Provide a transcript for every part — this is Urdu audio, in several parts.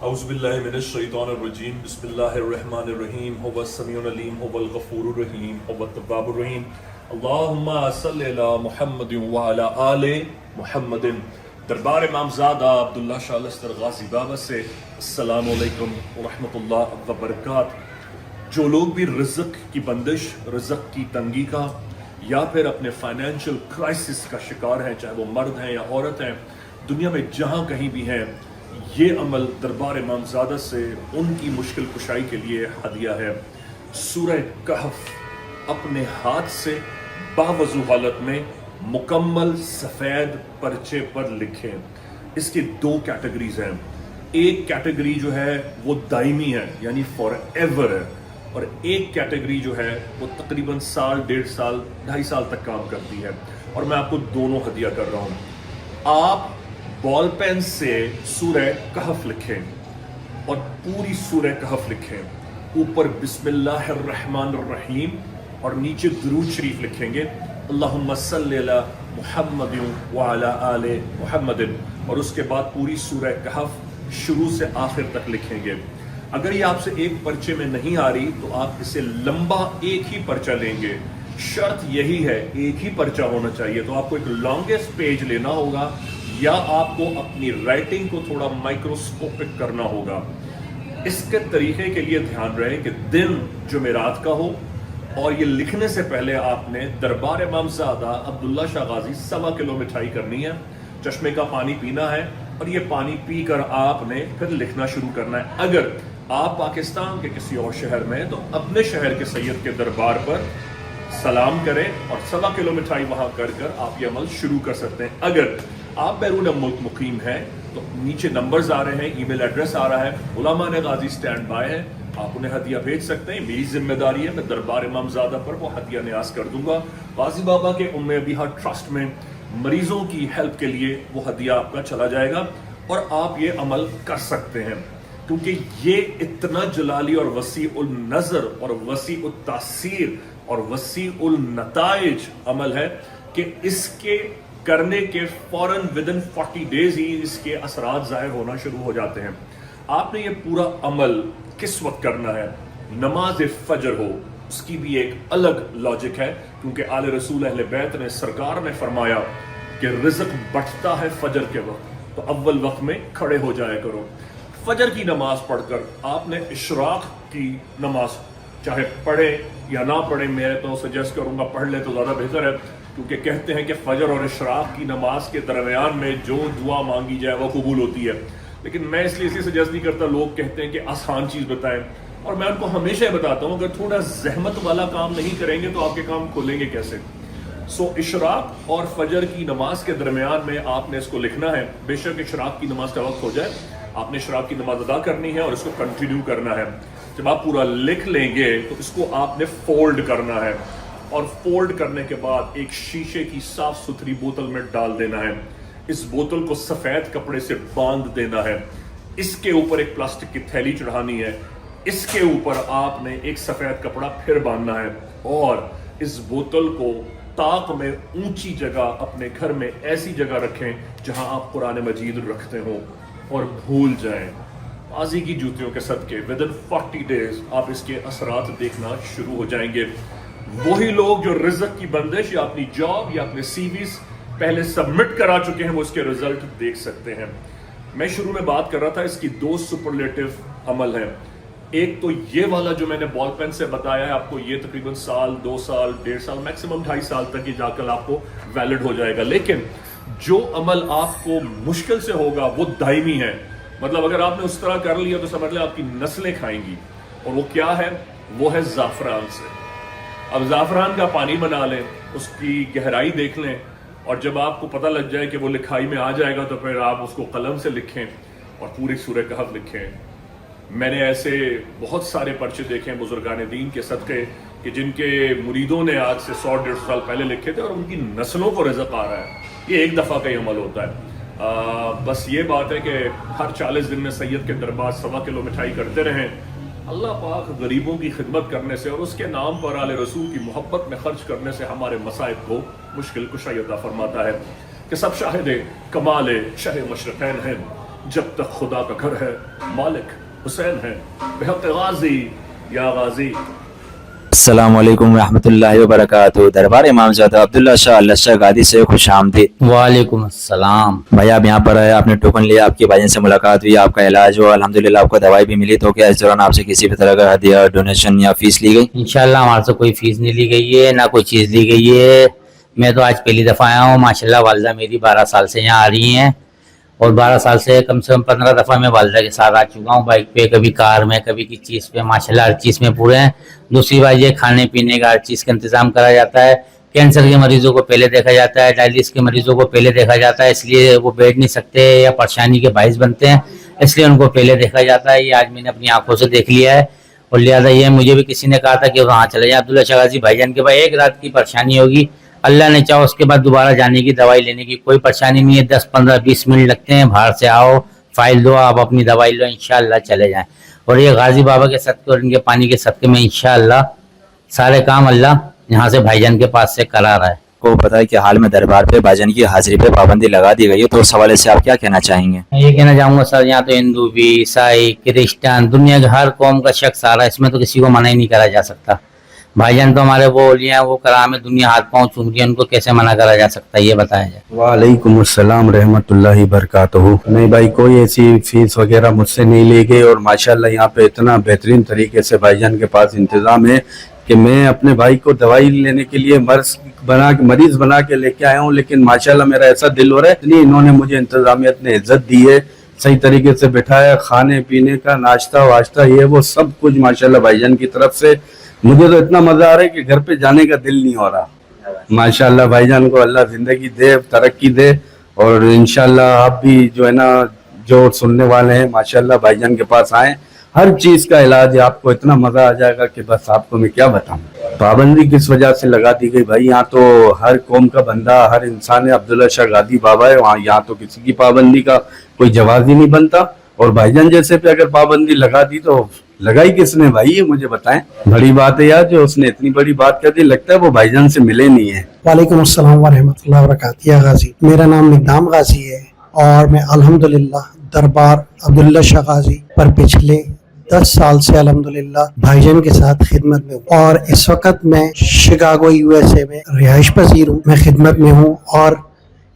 اعوذ باللہ من الشیطان الرجیم بسم اللہ الرحمن الرحیم هو السمیع العلیم هو الغفور الرحیم هو التواب الرحیم اللہم صلی علی محمد وعلی آل محمد۔ دربار امامزادہ عبداللہ شاہ لسٹر غازی بابا سے السلام علیکم ورحمۃ اللہ وبرکاتہ۔ جو لوگ بھی رزق کی بندش، رزق کی تنگی کا یا پھر اپنے فائنینشیل کرائسس کا شکار ہیں، چاہے وہ مرد ہیں یا عورت ہیں، دنیا میں جہاں کہیں بھی ہیں، یہ عمل دربار امامزادہ سے ان کی مشکل کشائی کے لیے ہدیہ ہے۔ سورہ کہف اپنے ہاتھ سے باوضو حالت میں مکمل سفید پرچے پر لکھیں۔ اس کی دو کیٹیگریز ہیں، ایک کیٹیگری جو ہے وہ دائمی ہے یعنی فار ایور ہے، اور ایک کیٹیگری جو ہے وہ تقریباً سال، 1.5 سال، 2.5 سال تک کام کرتی ہے، اور میں آپ کو دونوں ہدیہ کر رہا ہوں۔ آپ بال پین سے سورہ کہف لکھیں اور پوری سورہ کہف لکھیں، اوپر بسم اللہ الرحمن الرحیم اور نیچے درود شریف لکھیں گے اللہم صلی علی محمد وعلی آل محمد، اور اس کے بعد پوری سورہ کہف شروع سے آخر تک لکھیں گے۔ اگر یہ آپ سے ایک پرچے میں نہیں آ رہی تو آپ اسے لمبا ایک ہی پرچہ لیں گے، شرط یہی ہے ایک ہی پرچہ ہونا چاہیے، تو آپ کو ایک لانگسٹ پیج لینا ہوگا یا آپ کو اپنی رائٹنگ کو تھوڑا مائکروسکوپک کرنا ہوگا۔ اس کے طریقے کے لیے دھیان رہے کہ دن جمعرات کا ہو، اور یہ لکھنے سے پہلے آپ نے دربار امامزادہ عبداللہ شاہ غازی 1.25 کلو مٹھائی کرنی ہے، چشمے کا پانی پینا ہے، اور یہ پانی پی کر آپ نے پھر لکھنا شروع کرنا ہے۔ اگر آپ پاکستان کے کسی اور شہر میں تو اپنے شہر کے سید کے دربار پر سلام کریں اور 1.25 کلو مٹھائی وہاں کر آپ یہ عمل شروع کر سکتے ہیں۔ اگر آپ بیرون ملک مقیم ہیں تو نیچے نمبرز آ رہے ہیں، ای میل ایڈریس آ رہا ہے، علماء غازی سٹینڈ بائی ہے، آپ انہیں ہدیہ بھیج سکتے ہیں۔ میری ذمہ داری ہے، میں دربار امامزادہ پر وہ ہدیہ نیاز کر دوں گا۔ غازی بابا کے ام ابیہا ٹرسٹ میں مریضوں کی ہیلپ کے لیے وہ ہدیہ آپ کا چلا جائے گا، اور آپ یہ عمل کر سکتے ہیں، کیونکہ یہ اتنا جلالی اور وسیع النظر اور وسیع التاثیر اور وسیع النتائج عمل ہے کہ اس کے کرنے کے فوراً ودن 40 days ہی اس کے اثرات ظاہر ہونا شروع ہو جاتے ہیں۔ آپ نے یہ پورا عمل کس وقت کرنا ہے؟ نماز فجر ہو، اس کی بھی ایک الگ لاجک ہے، کیونکہ آل رسول اہل بیت نے سرکار نے فرمایا کہ رزق بڑھتا ہے فجر کے وقت، تو اول وقت میں کھڑے ہو جایا کرو۔ فجر کی نماز پڑھ کر آپ نے اشراق کی نماز چاہے پڑھے یا نہ پڑھے، میں تو سجیسٹ کروں گا پڑھ لے تو زیادہ بہتر ہے، کیونکہ کہتے ہیں کہ فجر اور اشراق کی نماز کے درمیان میں جو دعا مانگی جائے وہ قبول ہوتی ہے۔ لیکن میں اس لیے سجیسٹ نہیں کرتا، لوگ کہتے ہیں کہ آسان چیز بتائیں، اور میں ان کو ہمیشہ بتاتا ہوں اگر تھوڑا زحمت والا کام نہیں کریں گے تو آپ کے کام کھلیں گے کیسے؟ اشراق اور فجر کی نماز کے درمیان میں آپ نے اس کو لکھنا ہے۔ بے شک اشراق کی نماز کا وقت ہو جائے، آپ نے اشراق کی نماز ادا کرنی ہے اور اس کو کنٹینیو کرنا ہے۔ جب آپ پورا لکھ لیں گے تو اس کو آپ نے فولڈ کرنا ہے، اور فولڈ کرنے کے بعد ایک شیشے کی صاف ستھری بوتل میں ڈال دینا ہے۔ اس بوتل کو سفید کپڑے سے باندھ دینا ہے، اس کے اوپر ایک پلاسٹک کی تھیلی چڑھانی ہے، اس کے اوپر آپ نے ایک سفید کپڑا پھر باندھنا ہے، اور اس بوتل کو طاق میں اونچی جگہ اپنے گھر میں ایسی جگہ رکھیں جہاں آپ قرآن مجید رکھتے ہوں، اور بھول جائیں۔ ماضی کی جوتیوں کے صدقے ودن 40 days آپ اس کے اثرات دیکھنا شروع ہو جائیں گے۔ وہی لوگ جو رزق کی بندش یا اپنی جاب یا اپنے سی ویز پہلے سبمٹ کرا چکے ہیں وہ اس کے رزلٹ دیکھ سکتے ہیں۔ میں شروع میں بات کر رہا تھا اس کی 2 سپرلیٹو عمل ہیں۔ ایک تو یہ والا جو میں نے بال پین سے بتایا ہے آپ کو، یہ تقریباً سال، 2 سال، 1.5 سال، میکسیمم 2.5 سال تک یہ جا کر آپ کو ویلڈ ہو جائے گا۔ لیکن جو عمل آپ کو مشکل سے ہوگا وہ دائمی ہے، مطلب اگر آپ نے اس طرح کر لیا تو سمجھ لیں آپ کی نسلیں کھائیں گی، اور وہ کیا ہے؟ وہ ہے زعفران سے۔ اب زعفران کا پانی بنا لیں، اس کی گہرائی دیکھ لیں، اور جب آپ کو پتہ لگ جائے کہ وہ لکھائی میں آ جائے گا تو پھر آپ اس کو قلم سے لکھیں اور پوری سورہ کہف لکھیں۔ میں نے ایسے بہت سارے پرچے دیکھے ہیں بزرگان دین کے صدقے کہ جن کے مریدوں نے آج سے 100-150 سال پہلے لکھے تھے، اور ان کی نسلوں کو رزق آ رہا ہے۔ یہ ایک دفعہ کا ہی عمل ہوتا ہے۔ بس یہ بات ہے کہ ہر 40 دن میں سید کے دربار 1.25 کلو مٹھائی کرتے رہیں۔ اللہ پاک غریبوں کی خدمت کرنے سے اور اس کے نام پر آل رسول کی محبت میں خرچ کرنے سے ہمارے مصائب کو مشکل کشائی عطا فرماتا ہے، کہ سب شاہد کمال شہ مشرقین ہیں۔ جب تک خدا کا گھر ہے مالک حسین ہے بحق غازی یا غازی. السلام علیکم ورحمۃ اللہ وبرکاتہ. دربار امام زادہ عبداللہ شاہ اللہ شاہ گادی سے خوش آمدید. وعلیکم السلام. بھائی آپ یہاں پر آئے, آپ نے ٹوکن لیا, آپ کے بھائی سے ملاقات ہوئی, آپ کا علاج ہوا الحمدللہ, آپ کو دوائی بھی ملی, تو کیا اس دوران آپ سے کسی بھی طرح کا ہدیہ ڈونیشن یا فیس لی گئی؟ انشاءاللہ ہمارے سے کوئی فیس نہیں لی گئی ہے, نہ کوئی چیز لی گئی ہے. میں تو آج پہلی دفعہ آیا ہوں. ماشاءاللہ والدہ میری 12 سال سے یہاں آ رہی ہیں, اور 12 سال سے کم 15 دفعہ میں والدہ کے ساتھ آ چکا ہوں, بائک پہ, کبھی کار میں, کبھی کسی چیز پہ. ماشاءاللہ ہر چیز میں پورے ہیں. دوسری بات یہ کھانے پینے کا ہر چیز کا انتظام کرا جاتا ہے. کینسر کے مریضوں کو پہلے دیکھا جاتا ہے, ڈائلسس کے مریضوں کو پہلے دیکھا جاتا ہے, اس لیے وہ بیٹھ نہیں سکتے یا پریشانی کے باعث بنتے ہیں, اس لیے ان کو پہلے دیکھا جاتا ہے. یہ آج میں نے اپنی آنکھوں سے دیکھ لیا ہے, اور لہٰذا یہ مجھے بھی کسی نے کہا تھا کہ وہاں چلے جائیں عبداللہ شاہ غازی بھائی جان کے پاس. ایک رات کی پریشانی ہوگی, اللہ نے چاہو اس کے بعد دوبارہ جانے کی, دوائی لینے کی کوئی پریشانی نہیں ہے. 10 15 20 منٹ لگتے ہیں. باہر سے آؤ, فائل دو, آپ اپنی دوائی لو, انشاءاللہ چلے جائیں. اور یہ غازی بابا کے صدقے اور ان کے پانی کے صدقے میں انشاءاللہ سارے کام اللہ یہاں سے بھائی جان کے پاس سے کرا رہا ہے. کو پتا ہے کہ حال میں دربار پہ بھائی جان کی حاضری پہ پابندی لگا دی گئی ہے, تو اس حوالے سے آپ کیا کہنا چاہیں گے؟ میں یہ کہنا چاہوں گا سر, یہاں تو ہندو بھی, عیسائی, کرسچن, دنیا کے ہر قوم کا شخص آ رہا ہے, اس میں تو کسی کو منع ہی نہیں کرا جا سکتا. بھائی جان تو ہمارے وہ اولیاء ہیں, وہ کرام ہے, دنیا ہاتھ پاؤں چوم رہی ہے, ان کو کیسے منع کرا جا سکتا ہے, یہ بتایا جائے. وعلیکم السلام رحمۃ اللہ وبرکاتہ. نہیں بھائی, کوئی ایسی فیس وغیرہ مجھ سے نہیں لی گئی, اور ماشاءاللہ یہاں پہ اتنا بہترین طریقے سے بھائی جان کے پاس انتظام ہے کہ میں اپنے بھائی کو دوائی لینے کے لیے مریض بنا کے لے کے آیا ہوں. لیکن ماشاءاللہ میرا ایسا دل ہو رہا ہے, اتنی انہوں نے مجھے انتظامیت نے عزت دی ہے, صحیح طریقے سے بٹھایا, کھانے پینے کا ناشتہ واشتہ یہ وہ سب کچھ ماشاءاللہ بھائی جان کی طرف سے. مجھے تو اتنا مزہ آ رہا ہے کہ گھر پہ جانے کا دل نہیں ہو رہا. ماشاءاللہ بھائی جان کو اللہ زندگی دے, ترقی دے, اور انشاءاللہ آپ بھی جو ہے نا, جو سننے والے ہیں ماشاءاللہ بھائی جان کے پاس آئیں. ہر چیز کا علاج ہے, آپ کو اتنا مزہ آ جائے گا کہ بس آپ کو میں کیا بتاؤں. پابندی کس وجہ سے لگا دی گئی بھائی؟ یہاں تو ہر قوم کا بندہ, ہر انسان ہے. عبداللہ شاہ غازی بابا ہے وہاں, یہاں تو کسی کی پابندی کا کوئی جواز ہی نہیں بنتا. اور بھائی جان جیسے پہ اگر پابندی لگا دی تو لگائی کس نے بھائی, یہ مجھے بتائیں. بڑی بات ہے یار, جو اس نے اتنی بڑی بات کر دی, لگتا ہے وہ بھائی جان سے ملے نہیں ہے. وعلیکم السلام ورحمۃ اللہ وبرکاتہ. یا غازی, میرا نام مقدام غازی ہے, اور میں الحمدللہ دربار عبداللہ شاہ غازی پر پچھلے 10 سال سے الحمدللہ بھائی جان کے ساتھ خدمت میں ہوں. اور اس وقت میں شکاگو USA میں رہائش پذیر ہوں, میں خدمت میں ہوں, اور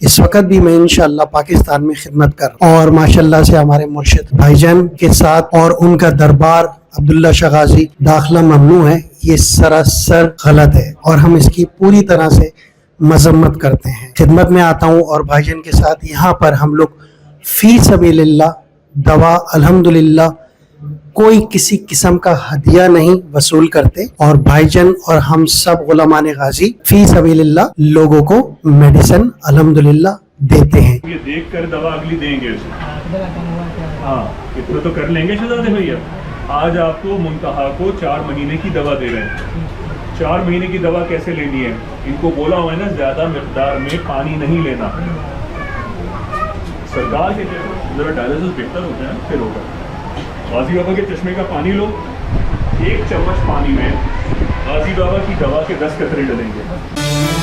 اس وقت بھی میں انشاءاللہ پاکستان میں خدمت کر رہا ہوں. اور ماشاءاللہ سے ہمارے مرشد بھائی جان کے ساتھ اور ان کا دربار عبداللہ شاہ غازی داخلہ ممنوع ہے, یہ سراسر غلط ہے, اور ہم اس کی پوری طرح سے مذمت کرتے ہیں. خدمت میں آتا ہوں, اور بھائی جان کے ساتھ یہاں پر ہم لوگ فی سبیل اللہ دوا الحمدللہ کوئی کسی قسم کا ہدیہ نہیں وصول کرتے, اور بھائی جان اور ہم سب غلامان غازی فی سبیل اللہ لوگوں کو میڈیسن الحمدللہ دیتے ہیں. یہ دیکھ کر دوا اگلی دیں گے اسے, ہاں اتنا تو کر لیں گے شہزادے بھیا. آج آپ کو منتہا کو 4 مہینے کی دوا دے رہے ہیں. 4 مہینے کی دوا کیسے لینی ہے؟ ان کو بولا ہوا ہے نا, زیادہ مقدار میں پانی نہیں لینا. سرکار کے ذرا ڈائلسس بہتر ہوتا ہے, پھر ہوگا. غازی بابا کے چشمے کا پانی لو, 1 چمچ پانی میں غازی بابا کی دوا کے 10 قطرے ڈلیں گے.